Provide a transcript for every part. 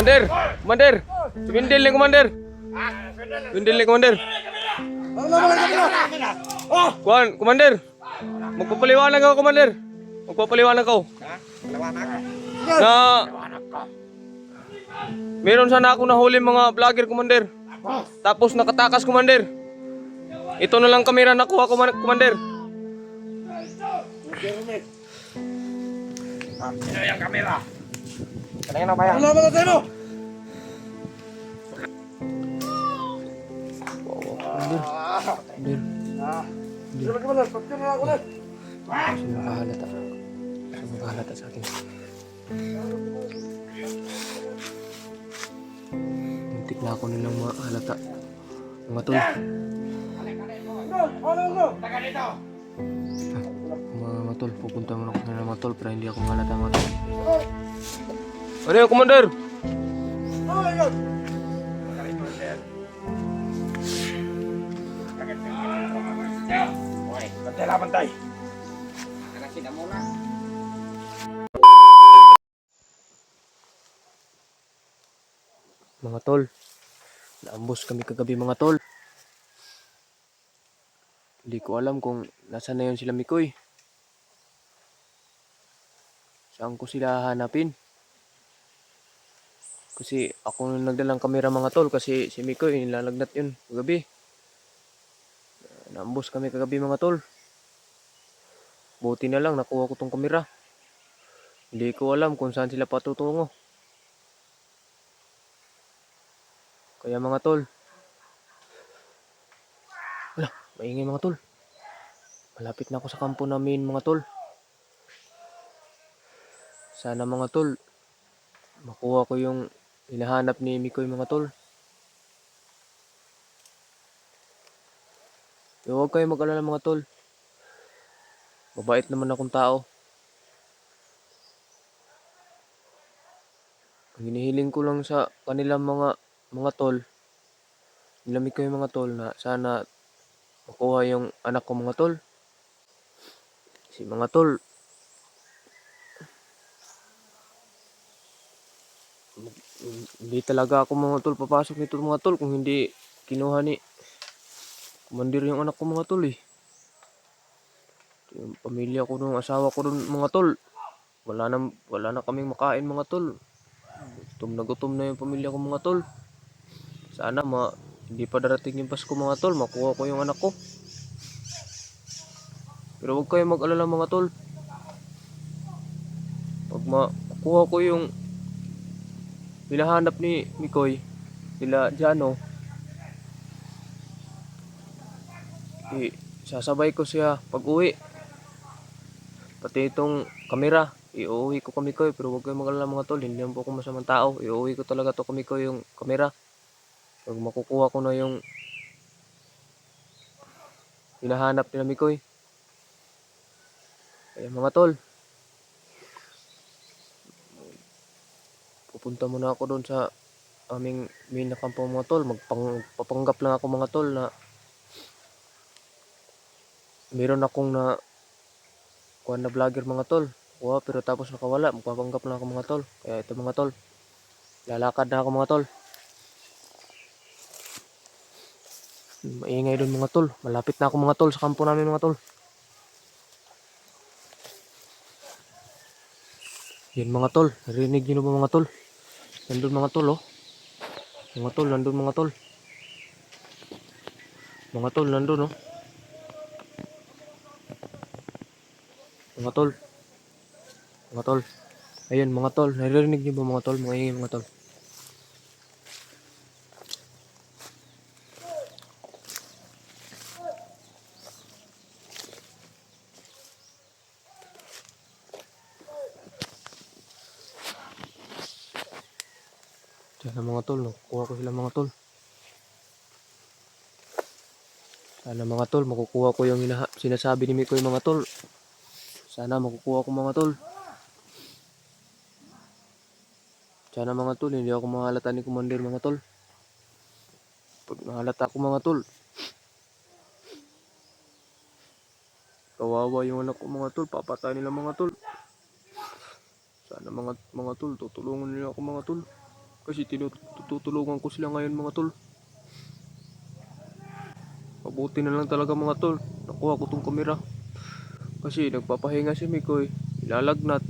Komandir, komandir. Windil ni komandir. Windil ni komandir. Kuan, komandir. Magpapaliwanag ako, komandir. Magpapaliwanag ako. Na meron sana ako nahuli mga vlogger, komandir. Tapos nakatakas, komandir. Ito na lang kamera nakuha, komandir. Sino yung kamera? Kanina pa yan. Ano ba natin mo? Sino ba naman? Pagkira na ako na. Sino makahalata? Sino makahalata sa akin? Muntik na ako nilang mahalata. Mga tol. Mga tol, pupunta muna ako ng mga tol para hindi ako mahalata mga tol. Ano yung komander? Oh my God! Oy, bantay lang, bantay. Mga tol, naambos kami kagabi mga tol. Hindi ko alam kung nasaan na yun sila Mikoy. Saan ko sila hahanapin? Kasi ako nung nagdalang kamera mga tol kasi si Mikoy nilalagnat yun kagabi. Naambos kami kagabi mga tol. Buti na lang nakuha ko tong kamera. Hindi ko alam kung saan sila patutungo. Kaya mga tol. Wala, maingay mga tol. Malapit na ako sa kampo namin mga tol. Sana mga tol, makuha ko yung hinahanap ni Mikoy mga tol. Huwag kayo mag-alala mga tol. Mabait naman akong tao. Ang hinihiling ko lang sa kanilang mga tol, nilamig ko yung mga tol na sana makuha yung anak ko mga tol. Kasi mga tol, hindi talaga ako mga tol papasok nito mga tol kung hindi kinuha ni Kumandir yung anak ko mga tol eh. Yung pamilya ko nung asawa ko dun mga tol, wala na kaming makain mga tol. Gutom na yung pamilya ko mga tol. Sana hindi pa darating yung Pasko mga tol, makuha ko yung anak ko. Pero huwag kayo mag-alala mga tol. Pag makuha ko yung hinahanap ni Mikoy, nila Jano, sasabay ko siya pag uwi. Pati itong kamera, iuwi ko kami ko pero huwag kayo mag-alala mga tol, hindi naman po ako masamang tao. Iuwi ko talaga to kami ko yung kamera. Pag makukuha ko na yung hinahanap nila Mikoy. Kaya mga tol, pupunta muna ako doon sa aming main na kampo mga tol. Magpapanggap lang ako mga tol na meron akong na kuha na vlogger mga tol. Kuha pero tapos nakawala. Magpapanggap lang ako mga tol. Kaya ito mga tol, lalakad na ako mga tol. Maingay doon mga tol. Malapit na ako mga tol sa kampo namin mga tol. Yan mga tol. Narinig nyo na ba mga tol? Nandun mga tol oh. Mga tol, nandun mga tol. Mga tol, nandun oh. Mga tol. Mga tol. Ayun mga tol. Narinig nyo ba mga tol? Maingay mga tol. Sana mga tol, nakukuha ko sila mga tol. Sana mga tol, makukuha ko yung sinasabi ni Mikoy mga tol. Sana makukuha ko mga tol. Sana mga tol, hindi ako mahalata ni Commander mga tol. Pag nahalata ako mga tol, kawawa yung anak ko mga tol, papatay nila mga tol. Sana mga tol, tutulungan nila ako mga tol. Kasi tutulungan ko sila ngayon mga tol. Mabuti na lang talaga mga tol. Nakuha ko tong kamera. Kasi nagpapahinga si Mikoy. Ilalagnat.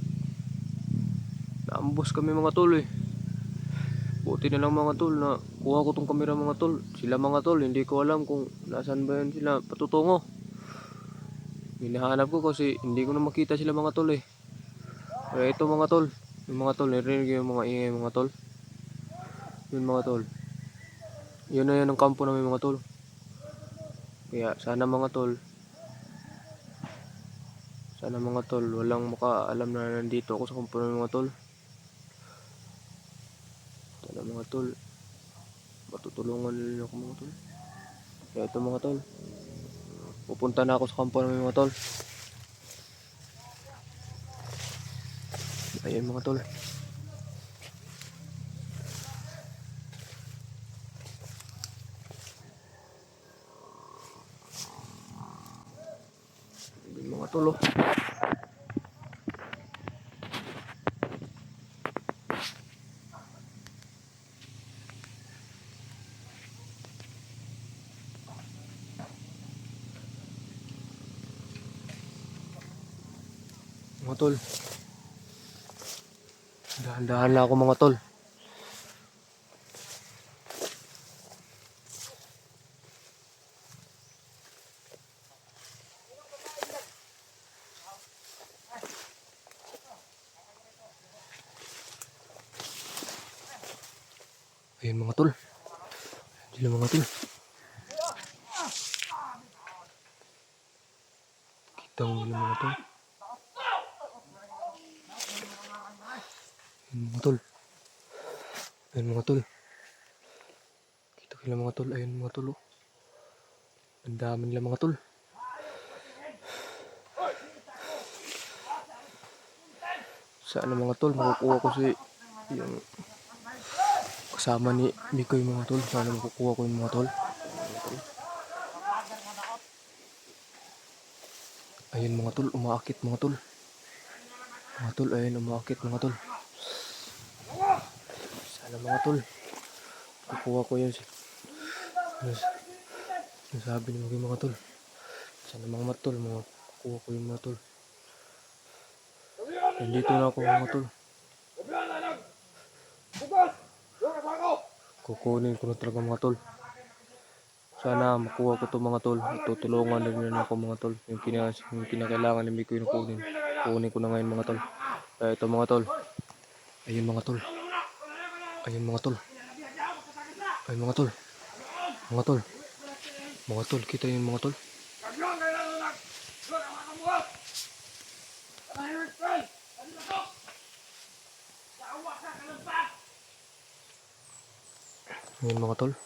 Naambos kami mga tol eh. Buti na lang mga tol na kuha ko tong kamera mga tol. Sila mga tol, hindi ko alam kung nasaan ba yan sila patutungo. Hinahanap ko kasi hindi ko na makita sila mga tol eh. Kaya ito mga tol. Yung mga tol, narinig yung mga ingay mga tol. Yun mga tol. Yun na yan ang kampo namin mga tol. Kaya sana mga tol. Sana mga tol, walang makaalam na nandito ako sa kampo namin mga tol. Sana mga tol, matutulungan nila ako mga tol. Kaya ito mga tol. Pupunta na ako sa kampo namin mga tol. Ayan mga tol. Ayan mga tol oh. Mga tol. Dahan-dahan lang ako mga tol. Ayan mga tol. Sila mga tol. Kita mo nila mga tol. Ayan mga tol. Ayan mga tol. Kita sila mga tol. Ayan mga tol oh. Ang dami nila mga tol. Sana mga tol, makukuha ko si yung kasama ni Mikoy mga tol. Sana makukuha ko yung mga tol. Ayun mga tol, umaakit mga tol. Mga tol, ayun umaakit mga tol. Sana mga tol, makukuha ko yun. Nasabi ni Mikoy mga tol. Sana mga tol, makukuha ko yung mga tol. Nandito na ako mga tol. Kukunin ko na talaga mga tol. Sana makuha ko to mga tol. Tutulungan din nila ako mga tol. Yung kinakailangan ni Mikoy na kunin. Kunin ko na ngayon mga tol. Kaya ito mga tol. Ayun mga tol. Ayun mga tol. Ayun mga tol. Mga tol. Mga tol. Kita yun mga tol. Ayun mga tol.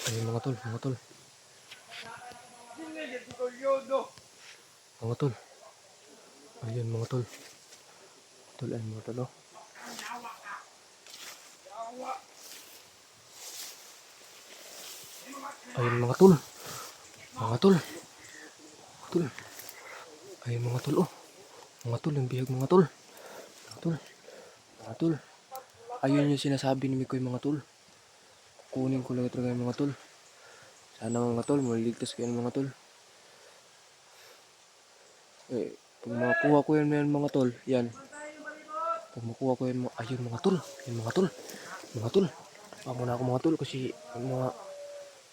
Ayun mga tol. Mga tol. Mga tol. Ayun mga tol. Tol ayun mga tol oh. Ayun mga tol. Mga tol. Tol. Ayun mga tol oh. Mga tol, ang bihag mga tol. Mga tol. Mga tol. Ayun yung sinasabi ni Mikoy mga tol. Kunin ko lang talaga yung mga tol. Sana mga tol, maliligtas kayo mga tol. Eh, pag makuha ko yan mga tol, yan. Pag makuha ko yan, ayun mga tol. Ayun mga tol. Mga tol. Pamo na ako mga tol kasi mga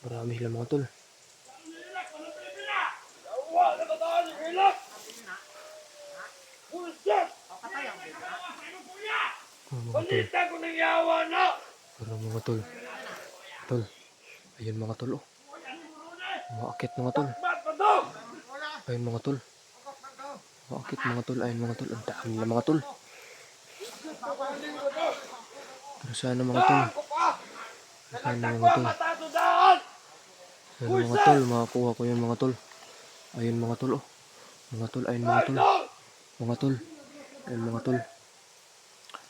marami sila mga tol. Mga tol. Pero mga tol. Tol. Ayun mga tol oh. Umaakit mga tol. Ayun mga tol. Umaakit mga tol. Ayun mga tol. Ang dami nila mga tol. Pero sana mga tol. Sana mga tol. Sana mga tol. Makakuha ko yan mga tol. Ayun mga tol oh. Mga tol. Ayun mga tol. Mga tol. Ayun mga tol.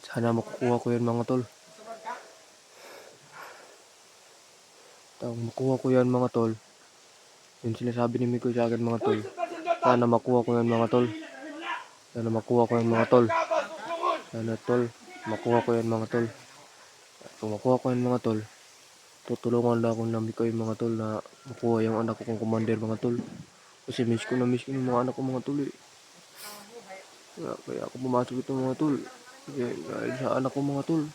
Sana makukuha ko yan mga tol. Makuha ko yan mga tol. Yung sinasabi ni Mikoy sa akin mga tol. Sana makuha ko yan mga tol. Sana makuha ko yan mga tol. Sana tol. Makuha ko yan mga tol. Kung makuha ko yung mga tol, tutulungan lang ako namin kayo mga tol na makuha yung anak ko kong commander mga tol. Kasi miss ko yung mga anak ko mga tol eh. Kaya ako pumasok ito mga tol. Kasi dahil sa anak ko mga tol.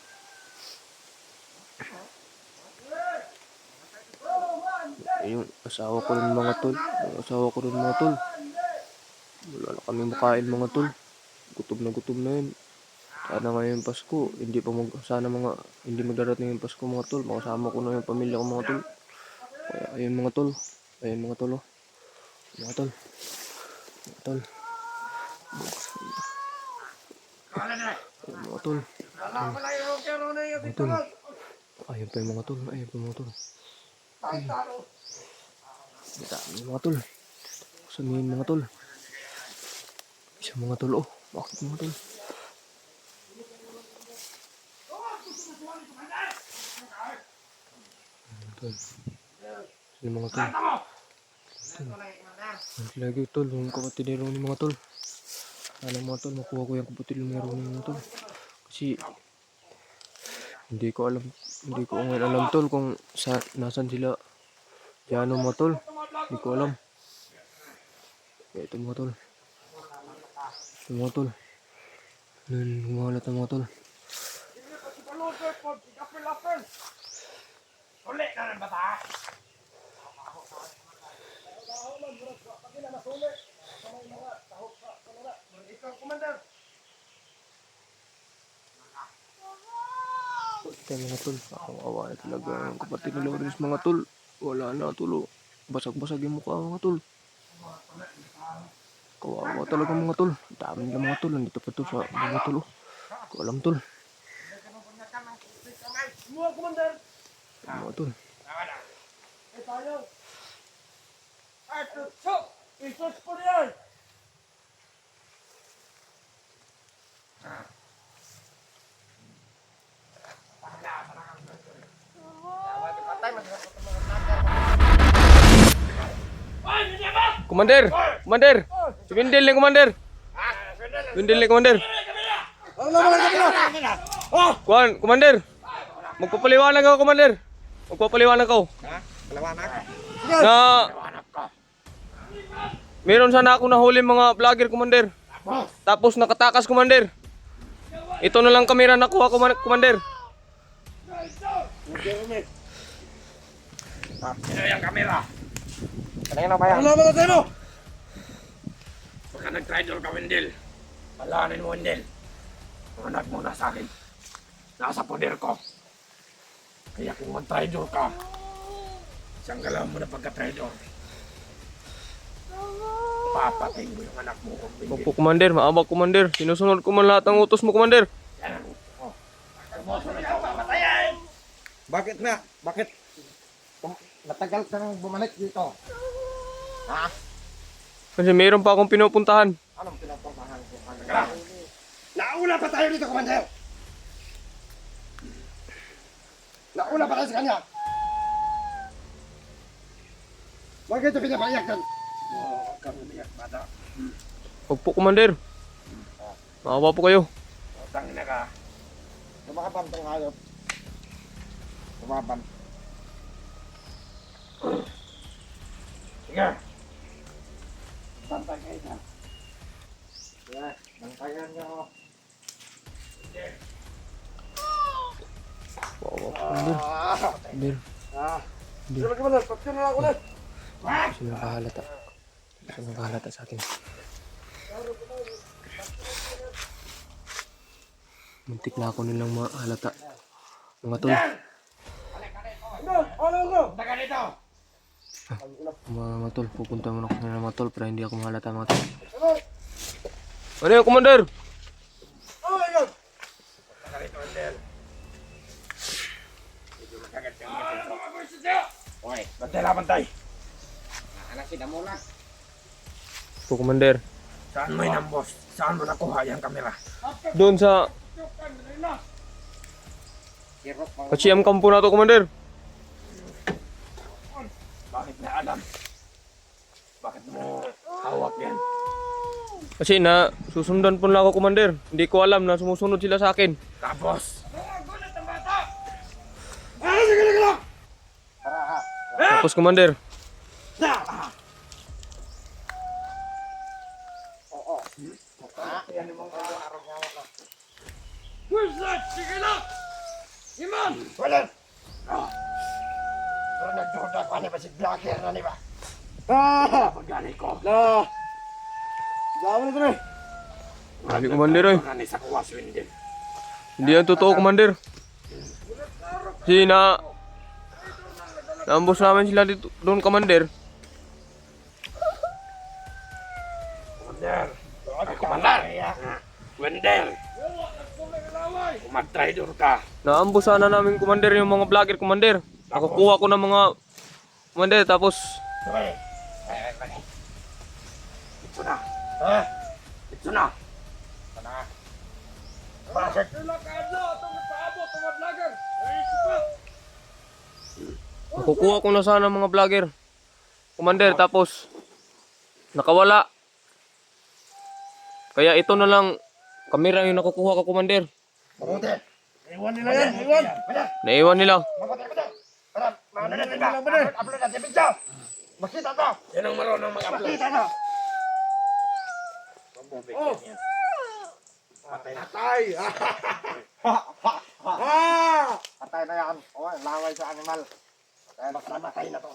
Yung asawa ko rin mga tol. Yung asawa ko rin mga tol. Wala na kami makain mga tol. Gutom na yun. Sana ngayon Pasko, hindi magdarating yung Pasko mga tol. Makasama ko na yung pamilya ko mga tol. Kaya ayun mga tol. Ayun mga tol oh. Mga tol. Mga tol. Ayun mga tol. Mga tol. Ayun pa yung mga tol. Ayun pa yung mga tol. Dami mga tol. Sabihin mga tol. Isa mga tol oh. Bakit mga tol? Tol. Sino mga tol? Nanti lagi tol, yung kapatid ni Ronnie mga tol. Sana mga tol, makuha ko yung kapatid ni Ronnie mga tol. Kasi hindi ko ngayon alam tol kung nasan sila. Diyan mga tol. Hindi ko alam. Kaya ito mga tol. Ito mga tol. Gumahalat ang mga tol. Ulit na ng bata. Ikaw, Commander. Ito mga tol. Awa na talaga ang kapatid ni Lawrence mga tol. Wala na tol. Basag-basag yung mukha mga tol. Kawawa talaga mga tol. Dami nila mga tol. Nandito pa tol sa mga tol. Ko alam tol. Semua, Commander. Mga tol. Tayo. Sok! Isos po yan! Komander! Komander! Si Windel ni Komander! Windel ni Komander! Ano naman ang kabila? Oh! Kuhan, Komander! Magpapaliwanag ako, Komander! Magpapaliwanag ako. Palawanak. Na meron sana ako nahuli mga vlogger, Komander. Tapos nakatakas, Komander. Ito na lang kamera nakuha, Komander. Sino yung kamera? Kanina pa yan. Ano naman tayo mo? Baka nag-traitor ka, Wendell. Palanin mo, Wendell. Ang anak mo nasa akin. Nasa poder ko. Kaya kung mag-traitor ka, isang galaw mo na pagka-traitor. Papatayin mo yung anak mo, Wendell. Opo, Komander. Maawa, Komander. Sinusunod ko man lahat ng utos mo, Komander. Yan. Oh. Sumusunod ka, papatayin! Bakit na? Bakit? Matagal ka nang bumalik dito. Ha? Kasi meron pa akong pinupuntahan. Anong pinapuntahan ko? Teka. Nauna pa tayo dito, Commander! Nauna pa tayo sa kanya! Bakit ito pinapayak doon? Oo, huwag kang umiyak, bata. Huwag po, Komander. Maawa po kayo. Utang na ka. Lumaban tong hayop. Lumaban. Sige. Bantay kayo dyan. Yeah, bantayan niyo ako. Maawa po, Komander. Komander. Sino ka ba? Pagkira na ako ulit. Sino nakahalata? Sino nakahalata sa akin? Muntik na ako nilang mahalata. Mga tol. Ano? Taga dito. Mga tol. Pupunta muna ako ng mga tol para hindi ako mahalata mga tol. Ano yung Komander? Oh my God! Taga dito, Wendell. Medyo makagat yung mga dito. Okay, bantay lang bantay. Anak sila muna. Po, Komander. Saan mo inambos? Saan mo nakuha yung kamera? Doon sa Kirok mga Kachiam kampo na to, Komander. Bakit na alam? Bakit mo hawak yan? Kasi na susundan po lang ako, Komander. Hindi ko alam na sumusunod sila sa akin. Tapos, Sige, sige lang! Tara ha. Tapos, Commander. Oo. Yan yung mga araw niya ako. Where's sige lang! Iman! Wala. Pero nagduda ko ano ba si vlogger na ba? Ah! Pagani ko. La. Gawa na ito Grabe, Commander, oy. Pagani sa kuwas windin. Hindi yan totoo, Commander. Kasi naambos namin sila dito, doon, Commander. Commander! Commander! Wendel! Kung mag-trader ka, Naambos sana namin, Commander, yung mga vlogger, Commander. Nakukuha ko ng mga Commander, tapos ito na. Ha? Ito na. Sana. Bakit? nakukuha ko na sana mga vlogger, Commander, tapos nakawala. Kaya ito na lang kamera yung nakukuha ko, Commander. Mabuti. Iwan nila yan. Iwan. Wala. Naiwan nila. Mabuti. Para maano natin ba? Upload natin video. Makita to. Yan ang marunong mag-upload. Makita to. Oh. Patay na. Patay na yan. Oh, laway sa animal. Basta matay na to.